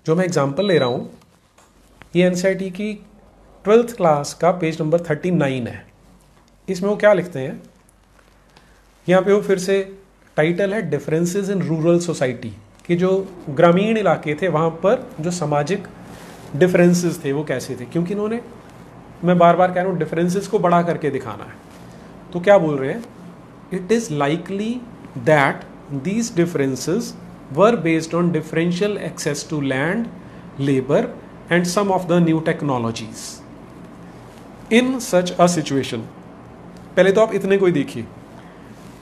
जो मैं एग्जाम्पल ले रहा हूँ ये एनसीईआरटी की 12th क्लास का पेज नंबर 39 है। इसमें वो क्या लिखते हैं, यहाँ पे वो फिर से टाइटल है डिफरेंसेस इन रूरल सोसाइटी, कि जो ग्रामीण इलाके थे वहाँ पर जो सामाजिक डिफरेंसेस थे वो कैसे थे, क्योंकि इन्होंने, मैं बार बार कह रहा हूँ, डिफरेंसेस को बड़ा करके दिखाना है। तो क्या बोल रहे हैं, it is likely that these differences were based on differential access to land, labour and some of the new technologies in such a situation. पहले तो आप इतने को ही देखिए।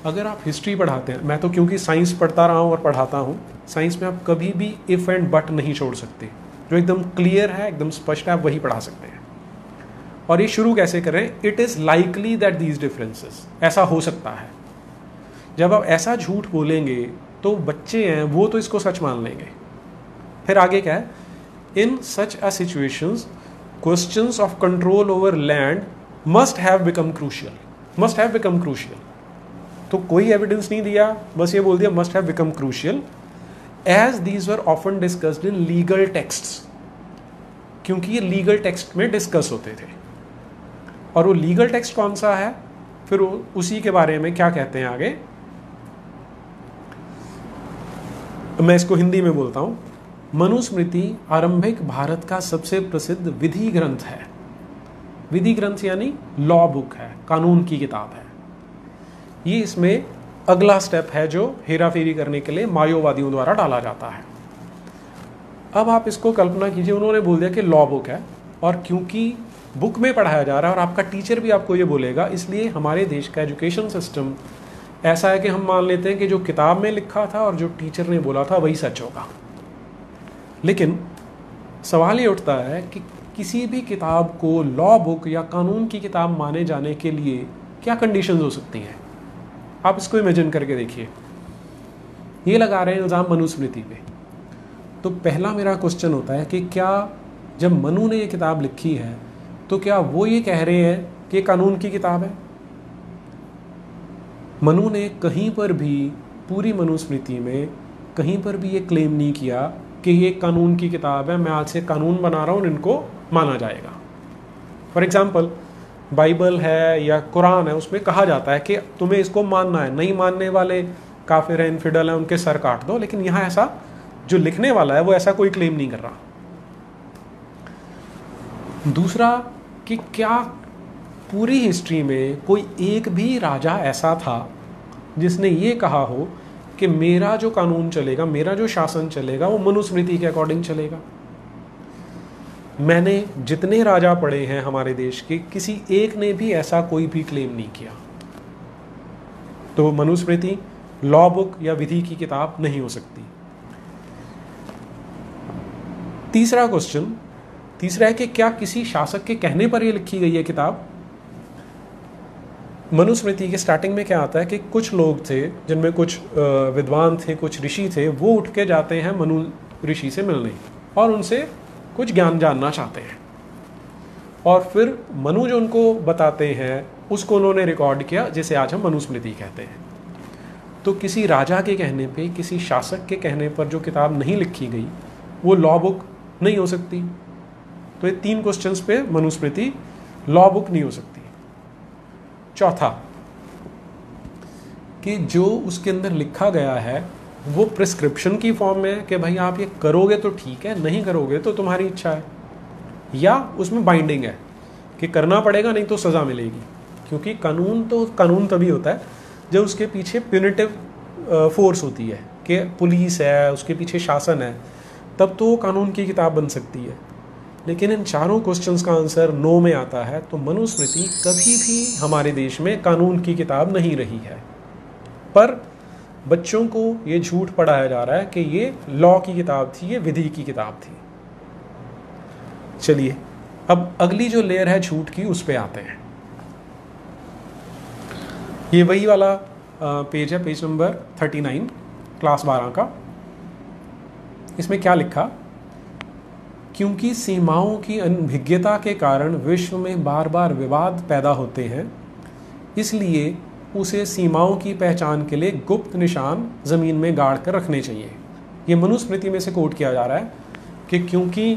अगर आप हिस्ट्री पढ़ाते हैं, मैं तो क्योंकि साइंस पढ़ता रहा हूँ और पढ़ाता हूँ, साइंस में आप कभी भी इफ़ एंड बट नहीं छोड़ सकते। जो एकदम क्लियर है, एकदम स्पष्ट है, आप वही पढ़ा सकते हैं। और ये शुरू कैसे करें, it is likely that these differences, ऐसा हो सकता है। जब आप ऐसा झूठ बोलेंगे तो बच्चे हैं वो तो इसको सच मान लेंगे। फिर आगे क्या है, in such a situations questions of control over land must have become crucial. Must have become crucial, तो कोई एविडेंस नहीं दिया, बस ये बोल दिया must have become crucial as these were often discussed in legal texts, क्योंकि ये लीगल टेक्स्ट में डिस्कस होते थे। और वो लीगल टेक्स्ट कौन सा है, फिर उसी के बारे में क्या कहते हैं आगे, मैं इसको हिंदी में बोलता हूं। मनुस्मृति आरंभिक भारत का सबसे प्रसिद्ध विधि ग्रंथ है। विधि ग्रंथ यानी लॉ बुक है, कानून की किताब है। ये इसमें अगला स्टेप है जो हेरा फेरी करने के लिए मायोवादियों द्वारा डाला जाता है। अब आप इसको कल्पना कीजिए, उन्होंने बोल दिया कि लॉ बुक है, और क्योंकि बुक में पढ़ाया जा रहा है और आपका टीचर भी आपको ये बोलेगा, इसलिए हमारे देश का एजुकेशन सिस्टम ऐसा है कि हम मान लेते हैं कि जो किताब में लिखा था और जो टीचर ने बोला था वही सच होगा। लेकिन सवाल ये उठता है कि किसी भी किताब को लॉ बुक या कानून की किताब माने जाने के लिए क्या कंडीशंस हो सकती हैं। आप इसको इमेजिन करके देखिए। ये लगा रहे हैं इल्ज़ाम मनुस्मृति पे, तो पहला मेरा क्वेश्चन होता है कि क्या जब मनु ने ये किताब लिखी है तो क्या वो ये कह रहे हैं कि कानून की किताब है। मनु ने कहीं पर भी, पूरी मनुस्मृति में कहीं पर भी ये क्लेम नहीं किया कि ये कानून की किताब है, मैं आज से कानून बना रहा हूँ, इनको माना जाएगा। फॉर एग्जाम्पल बाइबल है या कुरान है, उसमें कहा जाता है कि तुम्हें इसको मानना है, नहीं मानने वाले काफिर हैं, इनफिडल हैं, उनके सर काट दो। लेकिन यहाँ ऐसा, जो लिखने वाला है वो ऐसा कोई क्लेम नहीं कर रहा। दूसरा कि क्या पूरी हिस्ट्री में कोई एक भी राजा ऐसा था जिसने ये कहा हो कि मेरा जो कानून चलेगा, मेरा जो शासन चलेगा वो मनुस्मृति के अकॉर्डिंग चलेगा। मैंने जितने राजा पढ़े हैं हमारे देश के, किसी एक ने भी ऐसा कोई भी क्लेम नहीं किया। तो मनुस्मृति लॉ बुक या विधि की किताब नहीं हो सकती। तीसरा क्वेश्चन, तीसरा है कि क्या किसी शासक के कहने पर ये लिखी गई है किताब। मनुस्मृति के स्टार्टिंग में क्या आता है कि कुछ लोग थे जिनमें कुछ विद्वान थे, कुछ ऋषि थे, वो उठ के जाते हैं मनु ऋषि से मिलने और उनसे कुछ ज्ञान जानना चाहते हैं, और फिर मनु जो उनको बताते हैं उसको उन्होंने रिकॉर्ड किया, जिसे आज हम मनुस्मृति कहते हैं। तो किसी राजा के कहने पे, किसी शासक के कहने पर जो किताब नहीं लिखी गई वो लॉ बुक नहीं हो सकती। तो ये तीन क्वेश्चंस पे मनुस्मृति लॉ बुक नहीं हो सकती। चौथा कि जो उसके अंदर लिखा गया है वो प्रिस्क्रिप्शन की फॉर्म में है कि भाई आप ये करोगे तो ठीक है, नहीं करोगे तो तुम्हारी इच्छा है, या उसमें बाइंडिंग है कि करना पड़ेगा नहीं तो सज़ा मिलेगी। क्योंकि कानून तो कानून तभी होता है जब उसके पीछे प्यूनिटिव फोर्स होती है, कि पुलिस है, उसके पीछे शासन है, तब तो वो कानून की किताब बन सकती है। लेकिन इन चारों क्वेश्चंस का आंसर नो में आता है, तो मनुस्मृति कभी भी हमारे देश में कानून की किताब नहीं रही है। पर बच्चों को ये झूठ पढ़ाया जा रहा है कि ये लॉ की किताब थी, ये विधि की किताब थी। चलिए अब अगली जो लेयर है झूठ की, उस पे आते हैं। ये वही वाला पेज है, पेज नंबर 39 क्लास 12 का। इसमें क्या लिखा, क्योंकि सीमाओं की अनभिज्ञता के कारण विश्व में बार बार विवाद पैदा होते हैं, इसलिए उसे सीमाओं की पहचान के लिए गुप्त निशान ज़मीन में गाड़ कर रखने चाहिए। ये मनुस्मृति में से कोट किया जा रहा है कि क्योंकि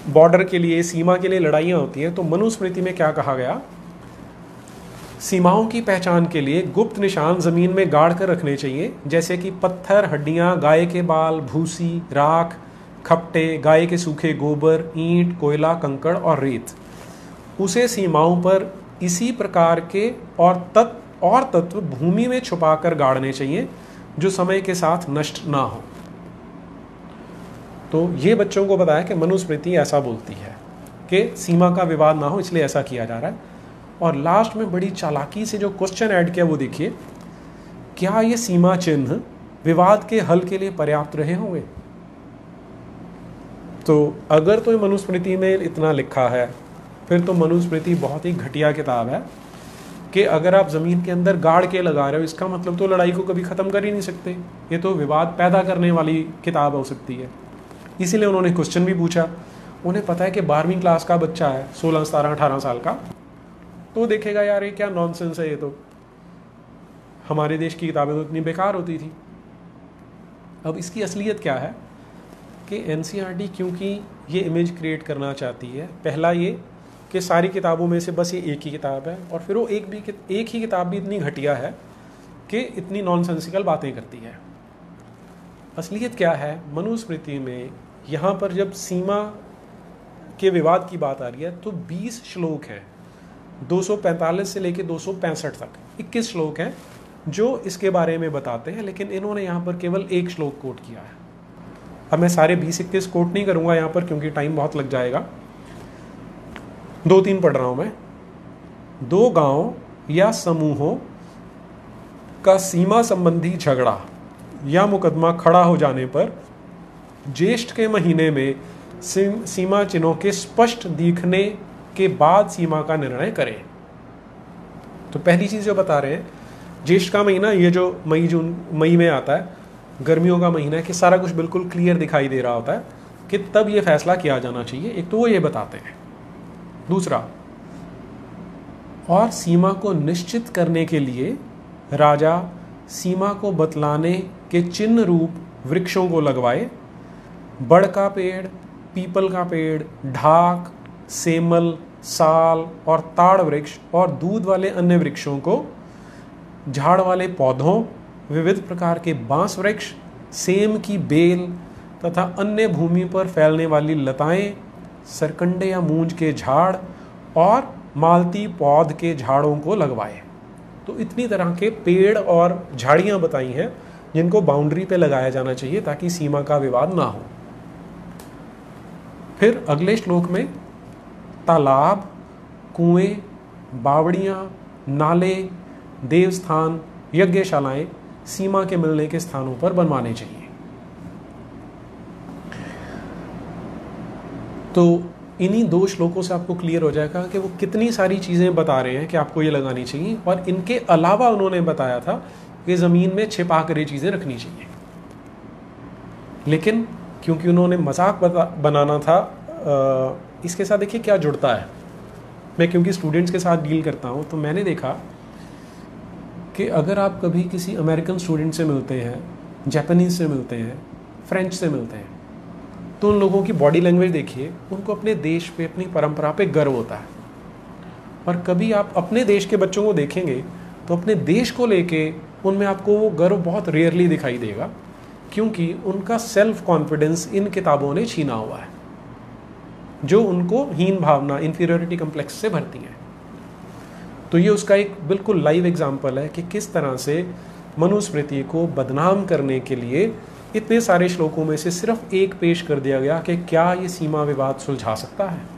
बॉर्डर के लिए, सीमा के लिए लड़ाइयाँ होती हैं, तो मनुस्मृति में क्या कहा गया, सीमाओं की पहचान के लिए गुप्त निशान जमीन में गाड़ कर रखने चाहिए, जैसे कि पत्थर, हड्डियां, गाय के बाल, भूसी, राख, खपटे, गाय के सूखे गोबर, ईंट, कोयला, कंकड़ और रेत। उसे सीमाओं पर इसी प्रकार के और तत्व भूमि में छुपाकर गाड़ने चाहिए जो समय के साथ नष्ट ना हो। तो ये बच्चों को बताया कि मनुस्मृति ऐसा बोलती है कि सीमा का विवाद ना हो, इसलिए ऐसा किया जा रहा है। और लास्ट में बड़ी चालाकी से जो क्वेश्चन ऐड किया वो देखिए, क्या ये सीमा चिन्ह विवाद के हल के लिए पर्याप्त रहे होंगे? तो अगर तो मनुस्मृति में इतना लिखा है, फिर तो मनुस्मृति बहुत ही घटिया किताब है कि अगर आप ज़मीन के अंदर गाड़ के लगा रहे हो, इसका मतलब तो लड़ाई को कभी ख़त्म कर ही नहीं सकते। ये तो विवाद पैदा करने वाली किताब हो सकती है। इसीलिए उन्होंने क्वेश्चन भी पूछा। उन्हें पता है कि 12वीं क्लास का बच्चा है, 16, 17, 18 साल का, तो देखेगा यार ये क्या नॉनसेंस है, ये तो हमारे देश की किताबें तो इतनी बेकार होती थी। अब इसकी असलियत क्या है कि एनसीईआरटी क्योंकि ये इमेज क्रिएट करना चाहती है, पहला ये कि सारी किताबों में से बस ये एक ही किताब है, और फिर वो एक ही किताब भी इतनी घटिया है कि इतनी नॉनसेंसिकल बातें करती है। असलियत क्या है, मनुस्मृति में यहाँ पर जब सीमा के विवाद की बात आ रही है तो 20 श्लोक हैं, 245 से लेकर 265 तक 21 श्लोक हैं जो इसके बारे में बताते हैं, लेकिन इन्होंने यहाँ पर केवल एक श्लोक कोट किया है। अब मैं सारे 20-21 कोट नहीं करूँगा यहाँ पर क्योंकि टाइम बहुत लग जाएगा, 2-3 पढ़ रहा हूँ मैं। 2 गांव या समूहों का सीमा संबंधी झगड़ा या मुकदमा खड़ा हो जाने पर ज्येष्ठ के महीने में सीमा चिन्हों के स्पष्ट दिखने के बाद सीमा का निर्णय करें। तो पहली चीज जो बता रहे हैं, ज्येष्ठ का महीना, ये जो मई में आता है, गर्मियों का महीना है, कि सारा कुछ बिल्कुल क्लियर दिखाई दे रहा होता है कि तब ये फैसला किया जाना चाहिए। एक तो वो ये बताते हैं। दूसरा, और सीमा को निश्चित करने के लिए राजा सीमा को बतलाने के चिन्ह रूप वृक्षों को लगवाए। बड़ का पेड़, पीपल का पेड़, ढाक, सेमल, साल और ताड़ वृक्ष और दूध वाले अन्य वृक्षों को, झाड़ वाले पौधों, विविध प्रकार के बांस वृक्ष, सेम की बेल तथा अन्य भूमि पर फैलने वाली लताएं, सरकंडे या मूंज के झाड़ और मालती पौध के झाड़ों को लगवाए। तो इतनी तरह के पेड़ और झाड़ियां बताई हैं जिनको बाउंड्री पे लगाया जाना चाहिए ताकि सीमा का विवाद ना हो। फिर अगले श्लोक में तालाब, कुएं, बावड़ियां, नाले, देवस्थान, यज्ञशालाएं सीमा के मिलने के स्थानों पर बनवाने चाहिए। तो इन्हीं 2 श्लोकों से आपको क्लियर हो जाएगा कि वो कितनी सारी चीज़ें बता रहे हैं कि आपको ये लगानी चाहिए। और इनके अलावा उन्होंने बताया था कि ज़मीन में छिपा कर ये चीज़ें रखनी चाहिए, लेकिन क्योंकि उन्होंने मजाक बनाना था, इसके साथ देखिए क्या जुड़ता है। मैं क्योंकि स्टूडेंट्स के साथ डील करता हूँ, तो मैंने देखा कि अगर आप कभी किसी अमेरिकन स्टूडेंट से मिलते हैं, जापानीज़ से मिलते हैं, फ्रेंच से मिलते हैं, तो उन लोगों की बॉडी लैंग्वेज देखिए, उनको अपने देश पे, अपनी परंपरा पे गर्व होता है। और कभी आप अपने देश के बच्चों को देखेंगे तो अपने देश को लेके उनमें आपको वो गर्व बहुत रेयरली दिखाई देगा, क्योंकि उनका सेल्फ कॉन्फिडेंस इन किताबों ने छीना हुआ है, जो उनको हीन भावना, इंफीरियरिटी कम्प्लेक्स से भरती हैं। तो ये उसका एक बिल्कुल लाइव एग्जाम्पल है कि किस तरह से मनुस्मृति को बदनाम करने के लिए इतने सारे श्लोकों में से सिर्फ एक पेश कर दिया गया कि क्या ये सीमा विवाद सुलझा सकता है।